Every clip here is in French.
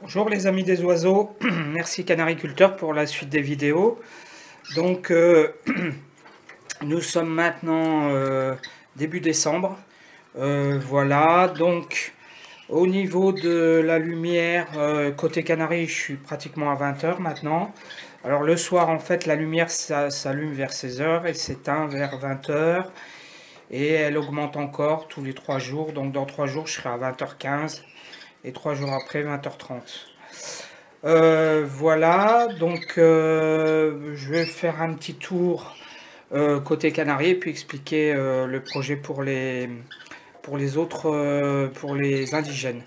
Bonjour les amis des oiseaux, merci Canariculteur pour la suite des vidéos. Donc nous sommes maintenant début décembre. Voilà, donc au niveau de la lumière, côté Canaries, je suis pratiquement à 20 h maintenant. Alors le soir en fait la lumière s'allume vers 16 h et s'éteint vers 20 h. Et elle augmente encore tous les 3 jours, donc dans 3 jours je serai à 20 h 15 et 3 jours après 20 h 30. Voilà, donc je vais faire un petit tour côté Canaries et puis expliquer le projet pour les autres, pour les indigènes.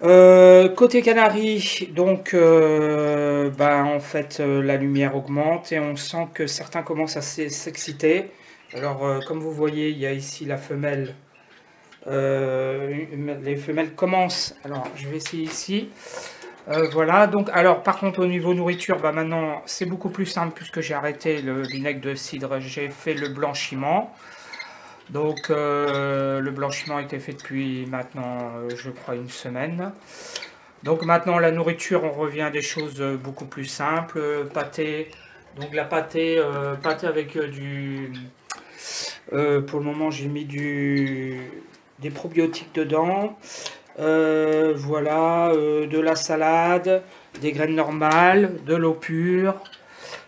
Côté Canaries, donc en fait la lumière augmente et on sent que certains commencent à s'exciter. Alors comme vous voyez, il y a ici la femelle. Les femelles commencent. Alors je vais essayer ici. Voilà, donc alors par contre au niveau nourriture, maintenant c'est beaucoup plus simple puisque j'ai arrêté le vinaigre de cidre, j'ai fait le blanchiment. Donc le blanchiment a été fait depuis maintenant je crois une semaine. Donc maintenant la nourriture, on revient à des choses beaucoup plus simples, pâté, donc la pâté, pâté avec pour le moment j'ai mis des probiotiques dedans. Voilà, de la salade, des graines normales, de l'eau pure,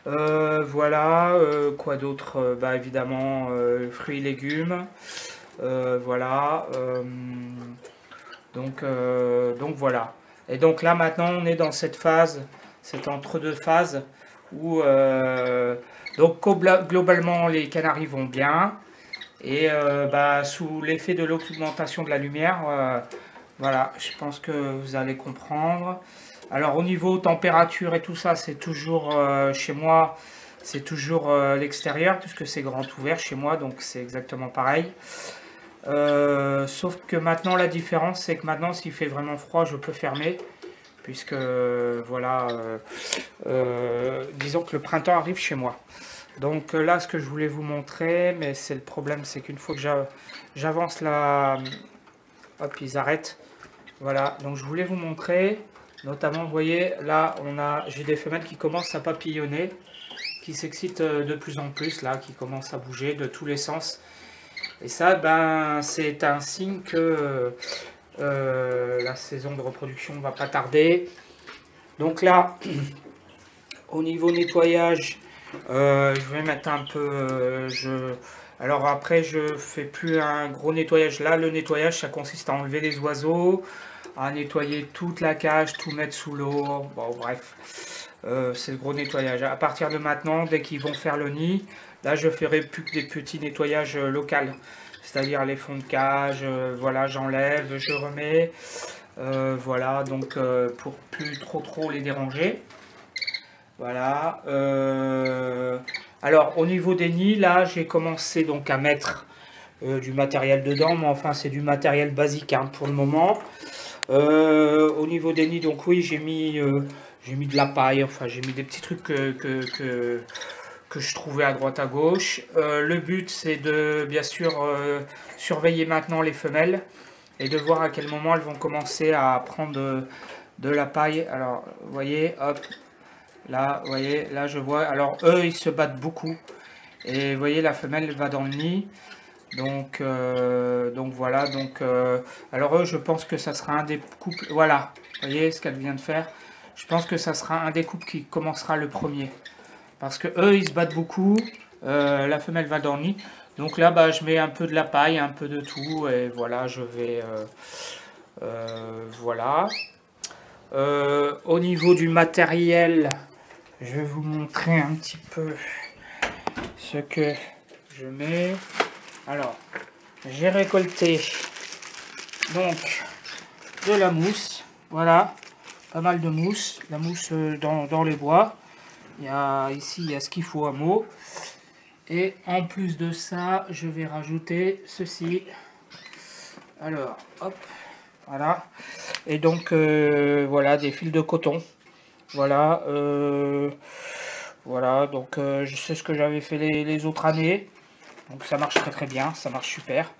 voilà, quoi d'autre, évidemment, fruits et légumes, voilà, donc voilà. Et donc là maintenant on est dans cette phase, cette entre-deux phase où donc globalement les canaris vont bien et sous l'effet de l'augmentation de la lumière, voilà, je pense que vous allez comprendre. Alors au niveau température et tout ça, c'est toujours chez moi, c'est toujours l'extérieur puisque c'est grand ouvert chez moi, donc c'est exactement pareil. Sauf que maintenant la différence, c'est que maintenant s'il fait vraiment froid, je peux fermer. Puisque voilà, disons que le printemps arrive chez moi. Donc là, ce que je voulais vous montrer, mais c'est le problème, c'est qu'une fois que j'avance là, hop, ils arrêtent. Voilà, donc je voulais vous montrer, notamment, vous voyez, là, j'ai des femelles qui commencent à papillonner, qui s'excitent de plus en plus, là, qui commencent à bouger de tous les sens. Et ça, c'est un signe que la saison de reproduction va pas tarder. Donc là, au niveau nettoyage, je vais mettre un peu... Alors après, je fais plus un gros nettoyage. Là, le nettoyage, ça consiste à enlever les oiseaux, à nettoyer toute la cage, tout mettre sous l'eau. Bon, bref, c'est le gros nettoyage. À partir de maintenant, dès qu'ils vont faire le nid, là, je ferai plus que des petits nettoyages locaux. C'est-à-dire les fonds de cage, voilà, j'enlève, je remets. Voilà, donc pour plus trop les déranger. Voilà. Alors au niveau des nids, là j'ai commencé donc à mettre du matériel dedans, mais enfin c'est du matériel basique pour le moment. Au niveau des nids, donc oui, j'ai mis de la paille, enfin j'ai mis des petits trucs que je trouvais à droite à gauche. Le but c'est de bien sûr surveiller maintenant les femelles et de voir à quel moment elles vont commencer à prendre de la paille. Alors vous voyez, hop, là, vous voyez, là je vois, alors eux ils se battent beaucoup et vous voyez la femelle va dans le nid, donc voilà, alors eux je pense que ça sera un des couples, voilà, vous voyez ce qu'elle vient de faire, je pense que ça sera un des couples qui commencera le premier, parce que eux ils se battent beaucoup, la femelle va dans le nid, donc là je mets un peu de la paille, un peu de tout, et voilà, je vais, voilà. Au niveau du matériel, je vais vous montrer un petit peu ce que je mets. Alors, j'ai récolté donc de la mousse. Voilà, pas mal de mousse. La mousse dans les bois. Ici, il y a ce qu'il faut à mot. Et en plus de ça, je vais rajouter ceci. Alors, hop, voilà. Et donc, voilà, des fils de coton. Voilà, voilà, donc je sais ce que j'avais fait les autres années. Donc ça marche très bien, ça marche super.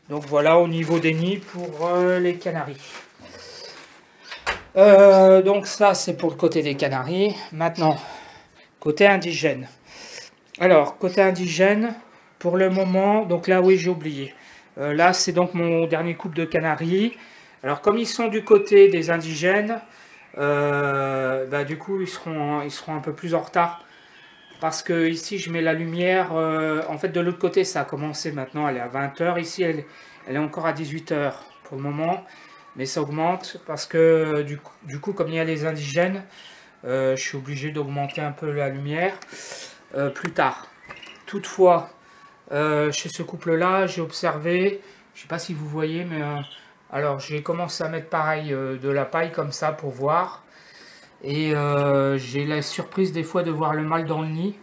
Donc voilà au niveau des nids pour les canaris. Donc ça, c'est pour le côté des canaris. Maintenant, côté indigène. Alors, côté indigène, pour le moment, donc là, oui, j'ai oublié. Là, c'est donc mon dernier couple de canaris. Alors, comme ils sont du côté des indigènes, du coup, ils seront un peu plus en retard. Parce que ici, je mets la lumière. En fait, de l'autre côté, ça a commencé maintenant. Elle est à 20 h. Ici, elle est encore à 18 h pour le moment. Mais ça augmente parce que du coup, comme il y a les indigènes, je suis obligé d'augmenter un peu la lumière plus tard. Toutefois, chez ce couple-là, j'ai observé, je ne sais pas si vous voyez, mais alors j'ai commencé à mettre pareil de la paille comme ça pour voir. Et j'ai la surprise des fois de voir le mâle dans le nid.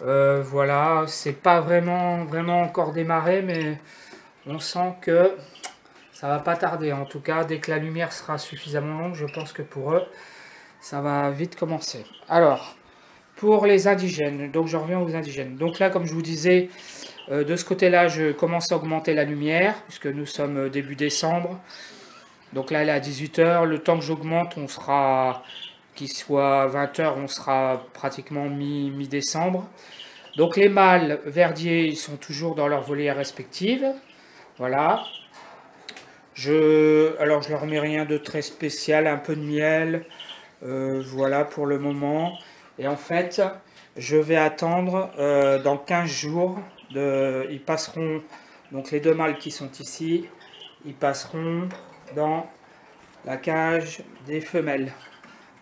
Voilà, c'est pas vraiment encore démarré, mais on sent que ça va pas tarder. En tout cas, dès que la lumière sera suffisamment longue, je pense que pour eux, ça va vite commencer. Alors, pour les indigènes, donc je reviens aux indigènes. Donc là, comme je vous disais, de ce côté-là, je commence à augmenter la lumière, puisque nous sommes début décembre. Donc là, elle est à 18 h. Le temps que j'augmente, on sera, qu'il soit 20 h, on sera pratiquement mi-décembre. Donc les mâles verdiers, ils sont toujours dans leur volière respective. Voilà. Alors je leur mets rien de très spécial, un peu de miel. Voilà pour le moment. Et en fait, je vais attendre dans 15 jours. Ils passeront, donc les deux mâles qui sont ici, ils passeront dans la cage des femelles.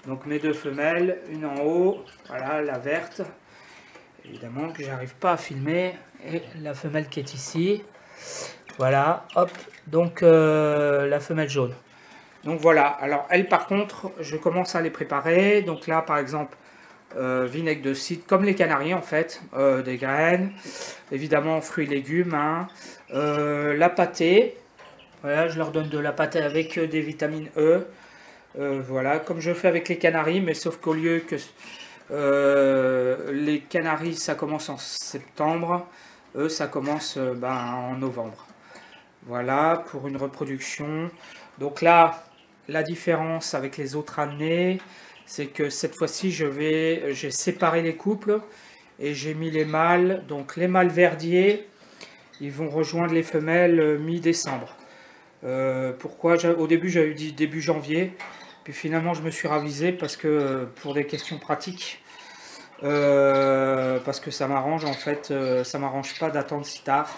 Donc mes deux femelles, une en haut, voilà la verte, évidemment que j'arrive pas à filmer, et la femelle qui est ici, voilà, hop, donc la femelle jaune. Donc voilà, alors elles par contre, je commence à les préparer, donc là par exemple, vinaigre de cidre, comme les canaris en fait, des graines, évidemment fruits et légumes, hein, la pâtée, voilà, je leur donne de la pâtée avec des vitamines E, voilà, comme je fais avec les canaris, mais sauf qu'au lieu que les canaris ça commence en septembre, eux ça commence en novembre. Voilà, pour une reproduction. Donc là, la différence avec les autres années, c'est que cette fois-ci, j'ai séparé les couples et j'ai mis les mâles. Donc les mâles verdiers, ils vont rejoindre les femelles mi-décembre. Pourquoi? Au début, j'avais dit début janvier. Puis finalement, je me suis ravisé parce que pour des questions pratiques, parce que ça m'arrange en fait, ça m'arrange pas d'attendre si tard.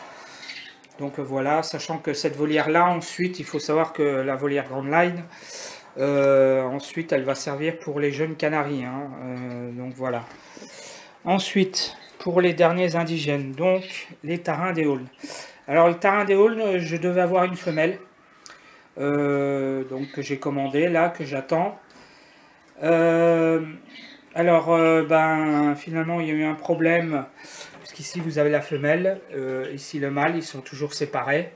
Donc voilà, sachant que cette volière-là, ensuite, il faut savoir que la volière Grand Line, ensuite, elle va servir pour les jeunes canaris. Hein, donc voilà. Ensuite, pour les derniers indigènes, donc les tarins des Aulnes. Alors, le tarin des Aulnes, je devais avoir une femelle. Donc que j'ai commandé là, que j'attends. Finalement, il y a eu un problème. Ici vous avez la femelle, ici le mâle, ils sont toujours séparés.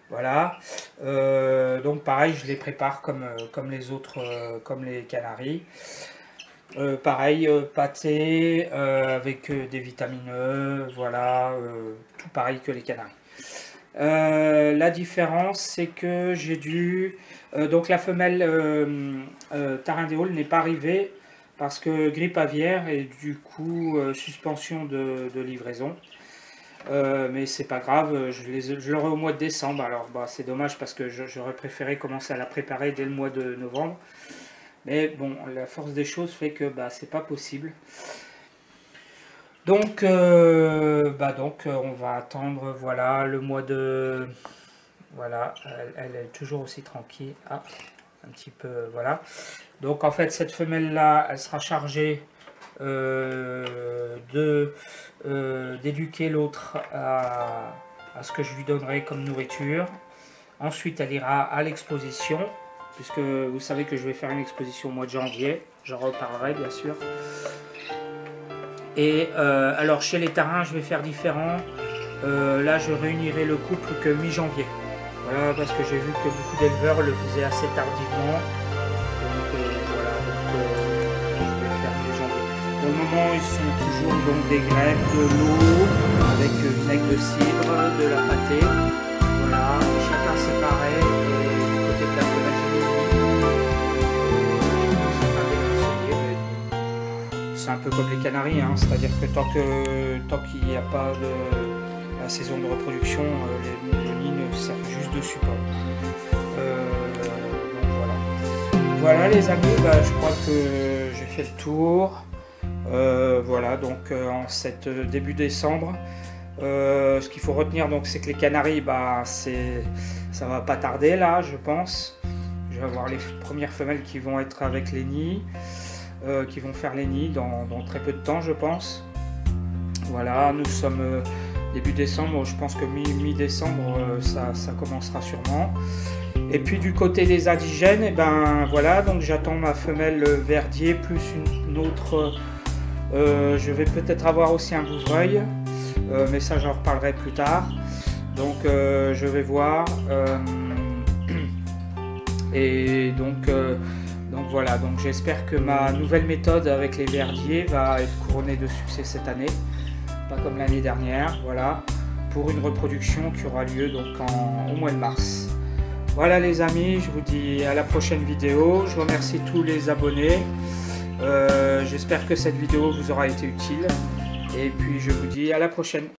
Voilà. Donc pareil, je les prépare comme les autres, comme les canaris. Pareil, pâté avec des vitamines E, voilà, tout pareil que les canaris. La différence, c'est que j'ai dû... donc la femelle tarin des Aulnes n'est pas arrivée parce que grippe aviaire et du coup suspension de livraison. Mais c'est pas grave, je l'aurai au mois de décembre. Alors c'est dommage parce que j'aurais préféré commencer à la préparer dès le mois de novembre. Mais bon, la force des choses fait que c'est pas possible. Donc, on va attendre, voilà, le mois de... Voilà, elle est toujours aussi tranquille. Ah, un petit peu, voilà. Donc, en fait, cette femelle-là, elle sera chargée d'éduquer l'autre à ce que je lui donnerai comme nourriture. Ensuite, elle ira à l'exposition, puisque vous savez que je vais faire une exposition au mois de janvier. J'en reparlerai, bien sûr. Et alors chez les tarins, je vais faire différent. Là, je réunirai le couple que mi-janvier. Voilà, parce que j'ai vu que beaucoup d'éleveurs le faisaient assez tardivement. Donc voilà, je vais faire mi-janvier. Pour le moment, ils sont toujours donc des graines, de l'eau, avec vinaigre de cidre, de la pâtée. Voilà, chacun séparé. Et du côté de la femelle, peu comme les canaris, hein, c'est-à-dire que tant qu'il n'y a pas de la saison de reproduction, les nids ne servent juste de support. Donc voilà les amis, je crois que j'ai fait le tour. Voilà, donc en cette début décembre, ce qu'il faut retenir, donc, c'est que les canaris, ça va pas tarder là, je pense. Je vais avoir les premières femelles qui vont être avec les nids, qui vont faire les nids dans très peu de temps, je pense. Voilà, nous sommes début décembre, je pense que mi-décembre, ça commencera sûrement. Et puis du côté des indigènes, et voilà, donc j'attends ma femelle verdier plus une autre. Je vais peut-être avoir aussi un bouvreuil, mais ça j'en reparlerai plus tard. Donc je vais voir. Et donc voilà, donc j'espère que ma nouvelle méthode avec les verdiers va être couronnée de succès cette année, pas comme l'année dernière, voilà, pour une reproduction qui aura lieu donc au mois de mars. Voilà les amis, je vous dis à la prochaine vidéo. Je remercie tous les abonnés. J'espère que cette vidéo vous aura été utile. Et puis je vous dis à la prochaine.